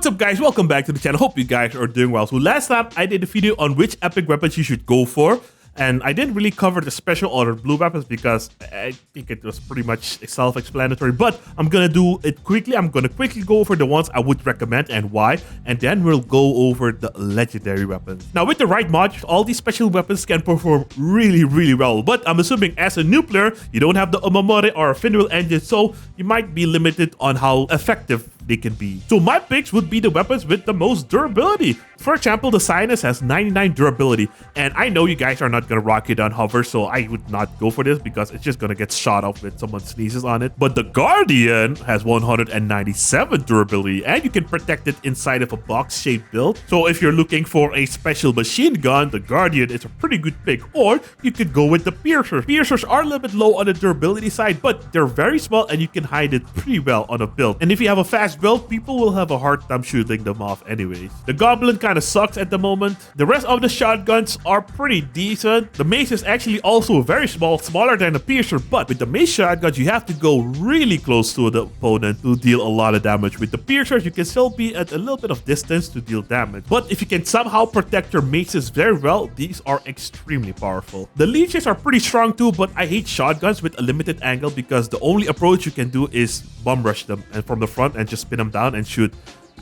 What's up guys, welcome back to the channel. Hope you guys are doing well. So last time I did a video on which epic weapons you should go for, and I didn't really cover the special or blue weapons because I think it was pretty much self-explanatory, but I'm gonna do it quickly. I'm gonna quickly go over the ones I would recommend and why, and then we'll go over the legendary weapons. Now with the right mods, all these special weapons can perform really well, but I'm assuming as a new player, you don't have the Omamore or Finwheel engine, so you might be limited on how effective they can be. So my picks would be the weapons with the most durability. For example, the Sinus has 99 durability, and I know you guys are not gonna rock it on hover, so I would not go for this because it's just gonna get shot off when someone sneezes on it. But the Guardian has 197 durability, and you can protect it inside of a box-shaped build. So if you're looking for a special machine gun, the Guardian is a pretty good pick. Or you could go with the Piercers. Piercers are a little bit low on the durability side, but they're very small and you can hide it pretty well on a build. And if you have a fast build, people will have a hard time shooting them off anyways. The Goblin kind of sucks at the moment. The rest of the shotguns are pretty decent. The Mace is actually also very small, smaller than the Piercer, but with the Mace shotguns, you have to go really close to the opponent to deal a lot of damage. With the Piercers, you can still be at a little bit of distance to deal damage. But if you can somehow protect your Maces very well, these are extremely powerful. The Leeches are pretty strong too, but I hate shotguns with a limited angle because the only approach you can do is bum rush them and from the front and just spin them down and shoot.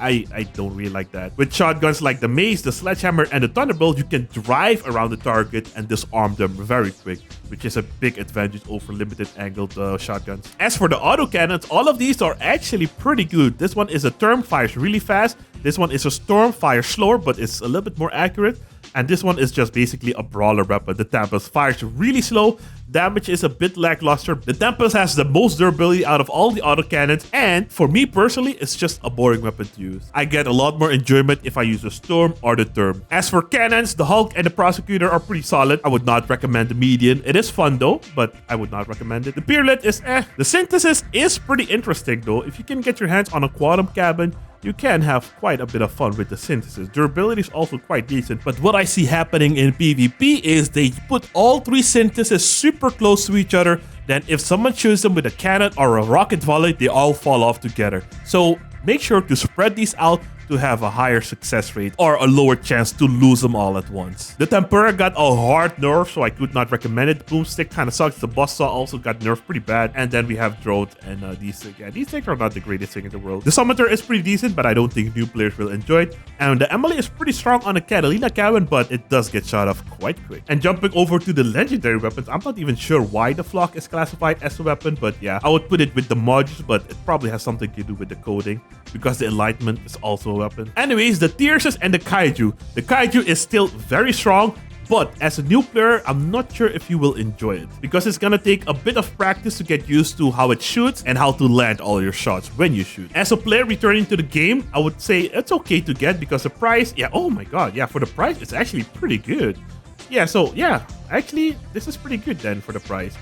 I don't really like that. With shotguns like the Mace, the Sledgehammer, and the Thunderbolt, you can drive around the target and disarm them very quick, which is a big advantage over limited angled shotguns. As for the autocannons, all of these are actually pretty good. This one is a Therm, fires really fast. This one is a Storm, fires slower, but it's a little bit more accurate. And this one is just basically a brawler weapon. The Tempest fires really slow. Damage is a bit lackluster. The Tempest has the most durability out of all the autocannons, and for me personally, it's just a boring weapon to use. I get a lot more enjoyment if I use the Storm or the Therm. As for cannons, the Hulk and the Prosecutor are pretty solid. I would not recommend the Median. It is fun though, but I would not recommend it. The Peerlet is The Synthesis is pretty interesting though. If you can get your hands on a Quantum Cabin, you can have quite a bit of fun with the Synthesis. Durability is also quite decent, but what I see happening in PvP is they put all three Synthesis super close to each other. Then if someone shoots them with a cannon or a rocket volley, they all fall off together. So make sure to spread these out to have a higher success rate or a lower chance to lose them all at once. The Tempura got a hard nerf, so I could not recommend it. Boomstick kind of sucks. The Buzzsaw also got nerfed pretty bad. And then we have Drone and these things. Yeah, these things are not the greatest thing in the world. The Summoner is pretty decent, but I don't think new players will enjoy it. And the Emily is pretty strong on the Catalina cabin, but it does get shot off quite quick. And jumping over to the legendary weapons, I'm not even sure why the Flock is classified as a weapon, but yeah, I would put it with the modules, but it probably has something to do with the coding because the Enlightenment is also a weapon. Anyways, the Tierces and the Kaiju. The Kaiju is still very strong, but as a new player, I'm not sure if you will enjoy it because it's gonna take a bit of practice to get used to how it shoots and how to land all your shots when you shoot. As a player returning to the game, I would say it's okay to get because the price, yeah, oh my god, yeah, for the price, it's actually pretty good. Yeah, so yeah, actually, this is pretty good then for the price.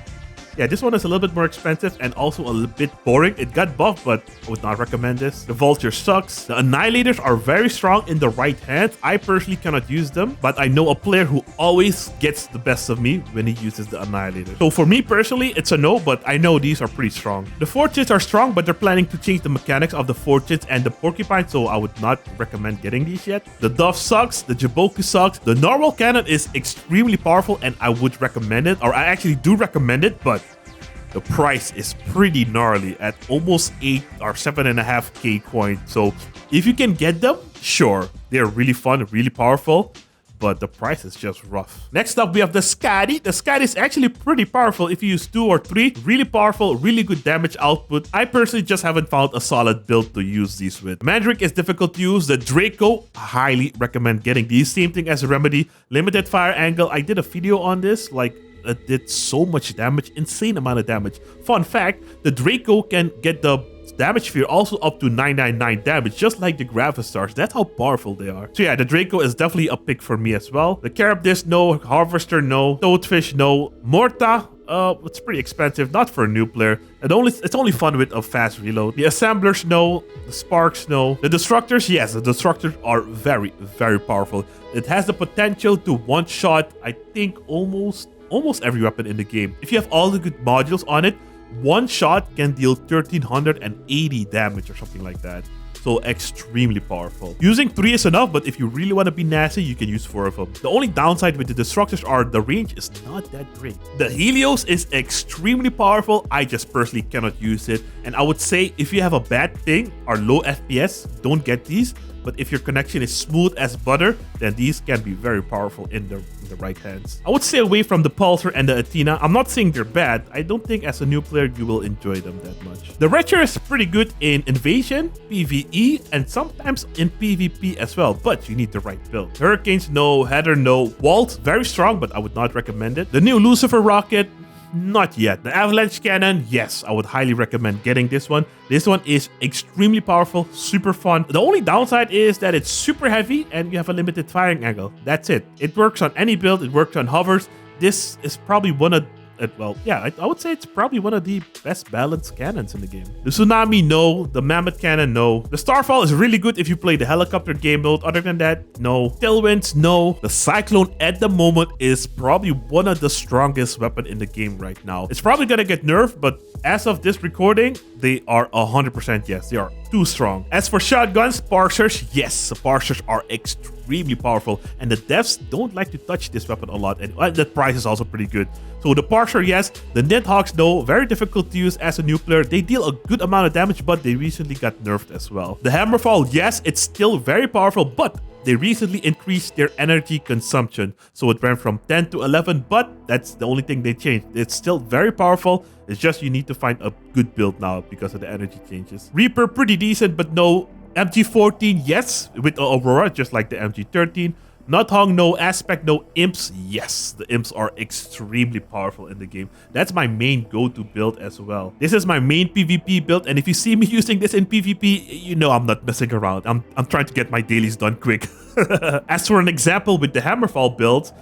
Yeah, this one is a little bit more expensive and also a little bit boring. It got buffed, but I would not recommend this. The Vulture sucks. The Annihilators are very strong in the right hand. I personally cannot use them, but I know a player who always gets the best of me when he uses the Annihilator. So for me personally, it's a no, but I know these are pretty strong. The Fortunes are strong, but they're planning to change the mechanics of the Fortunes and the Porcupine, so I would not recommend getting these yet. The Dove sucks. The Jiboku sucks. The normal cannon is extremely powerful, and I would recommend it, or I actually do recommend it, but the price is pretty gnarly at almost 8 or 7.5k coin. So if you can get them, sure, they're really fun, really powerful, but the price is just rough. Next up, we have the Skadi. The Skadi is actually pretty powerful if you use 2 or 3. Really powerful, really good damage output. I personally just haven't found a solid build to use these with. Mandrake is difficult to use. The Draco, highly recommend getting these. Same thing as a Remedy. Limited fire angle. I did a video on this, like, it did so much damage, insane amount of damage. Fun fact, the Draco can get the damage sphere also up to 999 damage, just like the Gravistars. That's how powerful they are. So yeah, the Draco is definitely a pick for me as well. The Carab Disc, no. Harvester, no. Toadfish, no. Morta, it's pretty expensive, not for a new player. It's only fun with a fast reload. The Assemblers, no. The Sparks, no. The Destructors, yes, the Destructors are very powerful. It has the potential to one-shot, I think, almost every weapon in the game. If you have all the good modules on it, one shot can deal 1380 damage or something like that. So so extremely powerful. Using 3 is enough, but if you really want to be nasty, you can use 4 of them. The only downside with the destructors are the range is not that great. The Helios is extremely powerful. I just personally cannot use it, and I would say if you have a bad thing or low FPS, don't get these. But if your connection is smooth as butter, then these can be very powerful in the right hands. I would stay away from the Pulsar and the Athena. I'm not saying they're bad. I don't think as a new player you will enjoy them that much. The Retcher is pretty good in Invasion, PvE, and sometimes in PvP as well, but you need the right build. Hurricanes, no. Heather, no. Walt, very strong, but I would not recommend it. The new Lucifer rocket, not yet. The Avalanche Cannon, yes, I would highly recommend getting this one. This one is extremely powerful, super fun. The only downside is that it's super heavy and you have a limited firing angle. That's it. It works on any build, it works on hovers. This is probably one of well, yeah, I would say it's probably one of the best balanced cannons in the game. The Tsunami, no. The Mammoth Cannon, no. The Starfall is really good if you play the helicopter game mode. Other than that, no. Tailwinds, no. The Cyclone at the moment is probably one of the strongest weapons in the game right now. It's probably gonna get nerfed, but as of this recording, they are 100% yes. They are too strong. As for shotguns, parsers, yes, the parsers are extremely powerful, and the devs don't like to touch this weapon a lot, and the price is also pretty good. So the parser, yes. The Nidhoggs, no. Very difficult to use as a new player. They deal a good amount of damage, but they recently got nerfed as well. The Hammerfall, yes, it's still very powerful, but they recently increased their energy consumption. So it went from 10 to 11, but that's the only thing they changed. It's still very powerful. It's just you need to find a good build now because of the energy changes. Reaper, pretty decent, but no. MG14, yes, with Aurora, just like the MG13. Nothong, no. Aspect, no. Imps, yes. The Imps are extremely powerful in the game. That's my main go-to build as well. This is my main PvP build, and if you see me using this in PvP, you know I'm not messing around. I'm trying to get my dailies done quick. As for an example with the Hammerfall build,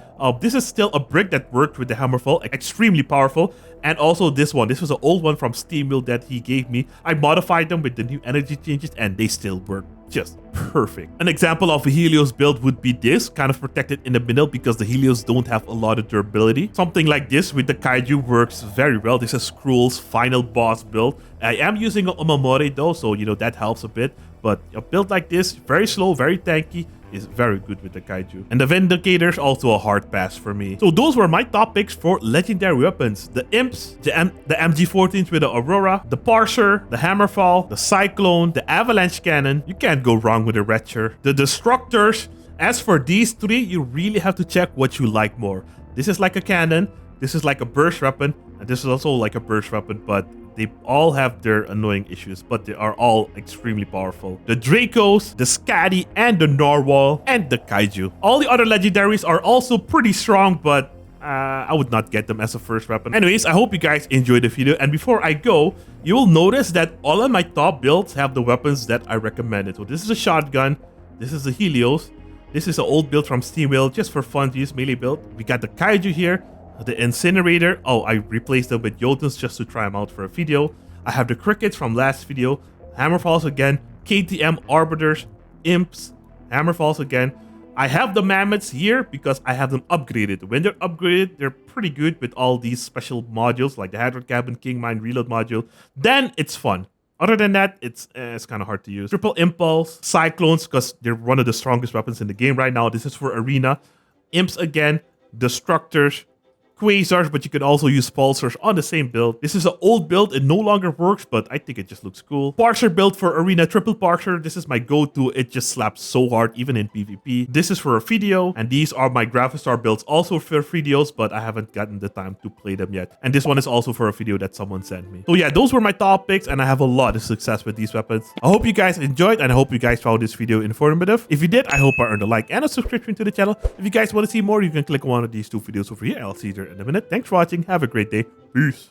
this is still a brick that worked with the Hammerfall, extremely powerful. And also this one. This was an old one from SteamWheel that he gave me. I modified them with the new energy changes, and they still work just perfect. An example of a Helios build would be this, kind of protected in the middle because the Helios don't have a lot of durability. Something like this with the Kaiju works very well. This is Skrull's final boss build. I am using a Omamori though, so you know that helps a bit. But a build like this, very slow, very tanky, is very good with the Kaiju. And the Vindicators, also a hard pass for me. So those were my top picks for legendary weapons. The Imps, the MG14s with the Aurora, the Parser, the Hammerfall, the Cyclone, the Avalanche Cannon. You can't go wrong with the Retcher. The Destructors. As for these three, you really have to check what you like more. This is like a cannon, this is like a burst weapon, and this is also like a burst weapon, but they all have their annoying issues, but they are all extremely powerful. The Dracos, the Scatty, and the Narwhal, and the Kaiju. All the other legendaries are also pretty strong, but I would not get them as a first weapon. Anyways, I hope you guys enjoyed the video, and before I go, you will notice that all of my top builds have the weapons that I recommended. So this is a shotgun, this is a Helios, this is an old build from SteamWheel, just for fun to use melee build. We got the Kaiju here, the Incinerator. Oh, I replaced them with Jotuns just to try them out for a video. I have the Crickets from last video, Hammerfalls again, KTM Arbiters, Imps, Hammerfalls again. I have the Mammoths here because I have them upgraded. When they're upgraded, they're pretty good with all these special modules like the Hadron Cabin, King Mine, Reload module. Then it's fun. Other than that, it's kind of hard to use. Triple Impulse, Cyclones, because they're one of the strongest weapons in the game right now. This is for Arena. Imps again, Destructors, Quasars, but you can also use Pulsars on the same build. This is an old build, it no longer works, but I think it just looks cool. Parser build for Arena, Triple Parser. This is my go-to. It just slaps so hard, even in PvP. This is for a video, and these are my Graphistar builds, also for videos, but I haven't gotten the time to play them yet. And this one is also for a video that someone sent me. So yeah, those were my top picks, and I have a lot of success with these weapons. I hope you guys enjoyed, and I hope you guys found this video informative. If you did, I hope I earned a like and a subscription to the channel. If you guys want to see more, you can click on one of these two videos over here. I'll see you there in a minute. Thanks for watching. Have a great day. Peace.